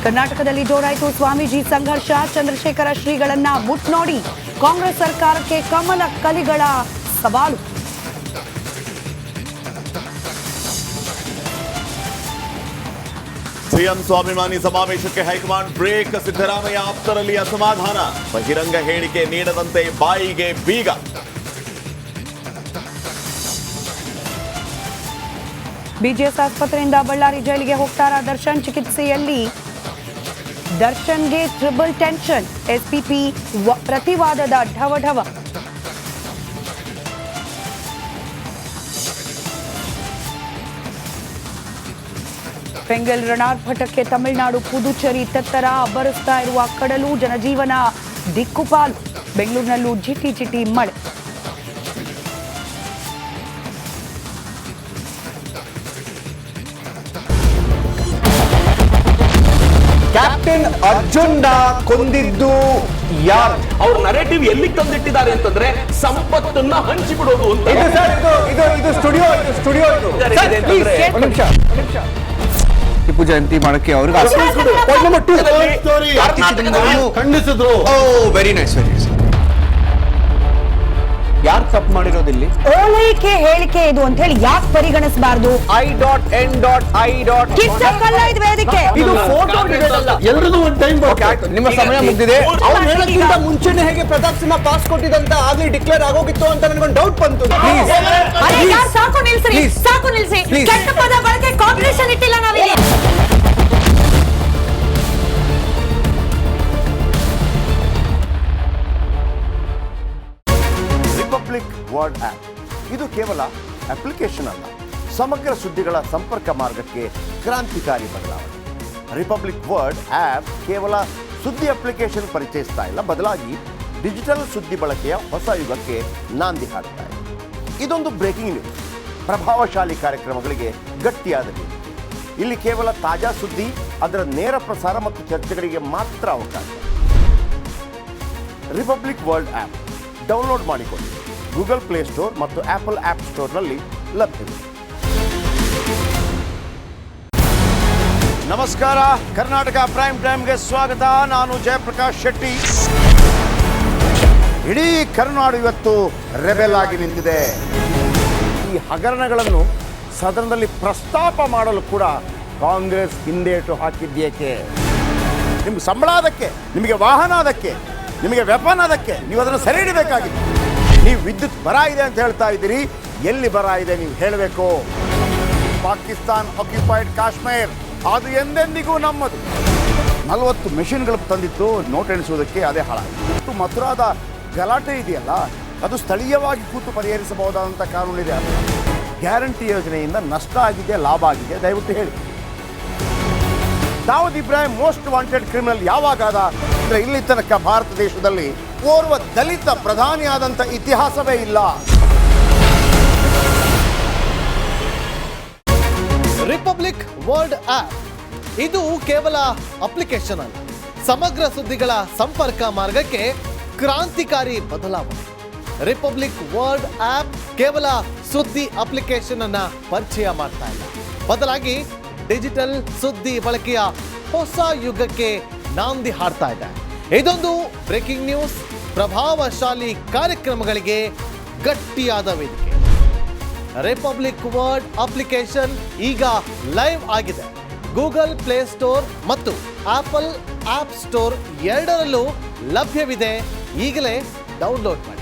ಕರ್ನಾಟಕದಲ್ಲಿ ಜೋರಾಯಿತು ಸ್ವಾಮೀಜಿ ಸಂಘರ್ಷ. ಚಂದ್ರಶೇಖರ ಶ್ರೀಗಳನ್ನ ಮುಟ್ನೋಡಿ ಕಾಂಗ್ರೆಸ್ ಸರ್ಕಾರಕ್ಕೆ ಕಮಲ ಕಲಿಗಳ ಸವಾಲು. ಸಿಎಂ ಸ್ವಾಭಿಮಾನಿ ಸಮಾವೇಶಕ್ಕೆ ಹೈಕಮಾಂಡ್ ಬ್ರೇಕ್. ಸಿದ್ದರಾಮಯ್ಯ ಆಪ್ತರಲ್ಲಿ ಅಸಮಾಧಾನ. ಬಹಿರಂಗ ಹೇಳಿಕೆ ನೀಡದಂತೆ ಬಾಯಿಗೆ ಬೀಗ. ಬಿಜಿಎಸ್ ಆಸ್ಪತ್ರೆಯಿಂದ ಬಳ್ಳಾರಿ ಜೈಲಿಗೆ ಹೋಗ್ತಾರಾ ದರ್ಶನ್. ಚಿಕಿತ್ಸೆಯಲ್ಲಿ ದರ್ಶನ್ಗೆ ಟ್ರಿಬಲ್ ಟೆನ್ಷನ್. ಎಸ್ಪಿಪಿ ಪ್ರತಿವಾದದ ಢವಢವ. ಪೆಂಗಲ್ ರಣಾರ್ಭಟಕ್ಕೆ ತಮಿಳುನಾಡು ಪುದುಚೇರಿ ತತ್ತರ. ಅಬ್ಬರಿಸ್ತಾ ಇರುವ ಕಡಲು. ಜನಜೀವನ ದಿಕ್ಕುಪಾಲು. ಬೆಂಗಳೂರಿನಲ್ಲೂ ಜಿಟಿ ಜಿಟಿ ಮಳೆ. ಕ್ಯಾಪ್ಟನ್ ಅರ್ಜುನ್ ಕೊಂದಿದ್ದು ಯಾರು? ಅವ್ರ ನರೇಟಿವ್ ಎಲ್ಲಿ ತಂದಿಟ್ಟಿದ್ದಾರೆ ಅಂತಂದ್ರೆ ಸಂಪತ್ತನ್ನ ಹಂಚಿಬಿಡೋದು ಅಂತ. ಇದು ಸ್ಟುಡಿಯೋ ಟಿಪ್ಪು ಜಯಂತಿ ಮಾಡಕ್ಕೆ ಅವ್ರಿಗೆ ಖಂಡಿಸಿದ್ರು. Very nice. ಯಾರು ತಪ್ಪು ಮಾಡಿರೋದಿಲ್ಲಿ? ಓಲೈಕೆ ಹೇಳಿಕೆ ಇದು ಅಂತ ಹೇಳಿ ಯಾಕೆ ಪರಿಗಣಿಸಬಾರದು? ವೇದಿಕೆ ಇದು ಫೋಟೋ ಎಲ್ಲರದು ಒಂದು ಟೈಮ್. ನಿಮ್ಮ ಸಮಯ ಮುಗಿದಿದೆ. ಅವ್ರು ಹೇಳೋಕ್ಕಿಂತ ಮುಂಚೆನೆ ಹೇಗೆ ಪ್ರತಾಪ್ ಸಿಂಹ ಪಾಸ್ ಕೊಟ್ಟಿದಂತ ಆಗ್ಲಿ ಡಿಕ್ಲೇರ್ ಆಗೋಗಿತ್ತು ಅಂತ ನನಗೊಂದು ಡೌಟ್ ಬಂತು. ಸಾಕು ನಿಲ್ಸಿ. ಕೆಟ್ಟ ಪದ ಬಳಕೆ ಕಾಂಬಿನೇಷನ್ ಇಟ್ಟಿಲ್ಲ ನಾವಿಲ್ಲಿ. ರಿಪಬ್ಲಿಕ್ ವರ್ಡ್ ಆಪ್ ಇದು ಕೇವಲ ಅಪ್ಲಿಕೇಶನ್ ಅಲ್ಲ, ಸಮಗ್ರ ಸುದ್ದಿಗಳ ಸಂಪರ್ಕ ಮಾರ್ಗಕ್ಕೆ ಕ್ರಾಂತಿಕಾರಿ ಬದಲಾವಣೆ. ರಿಪಬ್ಲಿಕ್ ವರ್ಡ್ ಆಪ್ ಕೇವಲ ಸುದ್ದಿ ಅಪ್ಲಿಕೇಶನ್ ಪರಿಚಯಿಸ್ತಾ ಇಲ್ಲ, ಬದಲಾಗಿ ಡಿಜಿಟಲ್ ಸುದ್ದಿ ಬಳಕೆಯ ಹೊಸ ಯುಗಕ್ಕೆ ನಾಂದಿ ಹಾಡ್ತಾ ಇದೆ. ಇದೊಂದು ಬ್ರೇಕಿಂಗ್ ನ್ಯೂಸ್, ಪ್ರಭಾವಶಾಲಿ ಕಾರ್ಯಕ್ರಮಗಳಿಗೆ ಗಟ್ಟಿಯಾದ ನ್ಯೂಸ್. ಇಲ್ಲಿ ಕೇವಲ ತಾಜಾ ಸುದ್ದಿ, ಅದರ ನೇರ ಪ್ರಸಾರ ಮತ್ತು ಚರ್ಚೆಗಳಿಗೆ ಮಾತ್ರ ಅವಕಾಶ. ರಿಪಬ್ಲಿಕ್ ವರ್ಲ್ಡ್ ಆಪ್ ಡೌನ್ಲೋಡ್ ಮಾಡಿಕೊಳ್ಳಿ. ಗೂಗಲ್ ಪ್ಲೇಸ್ಟೋರ್ ಮತ್ತು ಆಪಲ್ ಆಪ್ ಸ್ಟೋರ್ನಲ್ಲಿ ಲಭ್ಯವಿದೆ. ನಮಸ್ಕಾರ, ಕರ್ನಾಟಕ ಪ್ರೈಮ್ ಟೈಮ್ಗೆ ಸ್ವಾಗತ. ನಾನು ಜಯಪ್ರಕಾಶ್ ಶೆಟ್ಟಿ. ಇಡೀ ಕರುನಾಡು ಇವತ್ತು ರೆಬೆಲ್ ಆಗಿ ನಿಂತಿದೆ. ಈ ಹಗರಣಗಳನ್ನು ಸದನದಲ್ಲಿ ಪ್ರಸ್ತಾಪ ಮಾಡಲು ಕೂಡ ಕಾಂಗ್ರೆಸ್ ಹಿಂದೇಟು ಹಾಕಿದ್ದೇಕೆ? ನಿಮ್ಗೆ ಸಂಬಳ ಅದಕ್ಕೆ, ನಿಮಗೆ ವಾಹನ ಅದಕ್ಕೆ, ನಿಮಗೆ ವೆಪನ್ ಅದಕ್ಕೆ, ನೀವು ಅದನ್ನು ಸೆರೆ ಹಿಡಿಬೇಕಾಗಿತ್ತು. ನೀವು ವಿದ್ಯುತ್ ಬರ ಇದೆ ಅಂತ ಹೇಳ್ತಾ ಇದ್ದೀರಿ, ಎಲ್ಲಿ ಬರ ಇದೆ ನೀವು ಹೇಳಬೇಕು. ಪಾಕಿಸ್ತಾನ್ ಆಕ್ಯುಪೈಡ್ ಕಾಶ್ಮೀರ್ ಅದು ಎಂದೆಂದಿಗೂ ನಮ್ಮದು. 40 ಮೆಷಿನ್ಗಳು ತಂದಿತ್ತು ನೋಟ್ ಎಣಿಸುವುದಕ್ಕೆ, ಅದೇ ಹಾಳಾಯಿತು. ಮಥುರಾದ ಗಲಾಟೆ ಇದೆಯಲ್ಲ, ಅದು ಸ್ಥಳೀಯವಾಗಿ ಕೂತು ಪರಿಹರಿಸಬಹುದಾದಂಥ ಕಾನೂನಿದೆ. ಗ್ಯಾರಂಟಿ ಯೋಜನೆಯಿಂದ ನಷ್ಟ ಆಗಿದೆ, ಲಾಭ ಆಗಿದೆ, ದಯವಿಟ್ಟು ಹೇಳಿ. Dawood Ibrahim most wanted criminal ಯಾವಾಗಾದ ಅಂದರೆ ಇಲ್ಲಿ ತನಕ ಭಾರತ ದೇಶದಲ್ಲಿ ಓರ್ವ ದಲಿತ ಪ್ರಧಾನಿಯಾದಂಥ ಇತಿಹಾಸವೇ ಇಲ್ಲ. ರಿಪಬ್ಲಿಕ್ ವರ್ಲ್ಡ್ ಆಪ್ ಇದು ಕೇವಲ ಅಪ್ಲಿಕೇಶನ್ ಅಲ್ಲ, ಸಮಗ್ರ ಸುದ್ದಿಗಳ ಸಂಪರ್ಕ ಮಾರ್ಗಕ್ಕೆ ಕ್ರಾಂತಿಕಾರಿ ಬದಲಾವಣೆ. ರಿಪಬ್ಲಿಕ್ ವರ್ಲ್ಡ್ ಆಪ್ ಕೇವಲ ಸುದ್ದಿ ಅಪ್ಲಿಕೇಶನ್ ಅನ್ನ ಪರಿಚಯ ಮಾಡ್ತಾ ಇಲ್ಲ, ಬದಲಾಗಿ ಡಿಜಿಟಲ್ ಸುದ್ದಿ ಬಳಕೆಯ ಹೊಸ ಯುಗಕ್ಕೆ ನಾಂದಿ ಹಾಡ್ತಾ ಇದೆ. ಇದೊಂದು ಬ್ರೇಕಿಂಗ್ ನ್ಯೂಸ್, ಪ್ರಭಾವಶಾಲಿ ಕಾರ್ಯಕ್ರಮಗಳಿಗೆ ಗಟ್ಟಿಯಾದ ವೇದಿಕೆ. ರಿಪಬ್ಲಿಕ್ ವರ್ಲ್ಡ್ ಅಪ್ಲಿಕೇಶನ್ ಈಗ ಲೈವ್ ಆಗಿದೆ. ಗೂಗಲ್ ಪ್ಲೇಸ್ಟೋರ್ ಮತ್ತು ಆಪಲ್ ಆಪ್ ಸ್ಟೋರ್ ಎರಡರಲ್ಲೂ ಲಭ್ಯವಿದೆ. ಈಗಲೇ ಡೌನ್ಲೋಡ್ ಮಾಡಿ.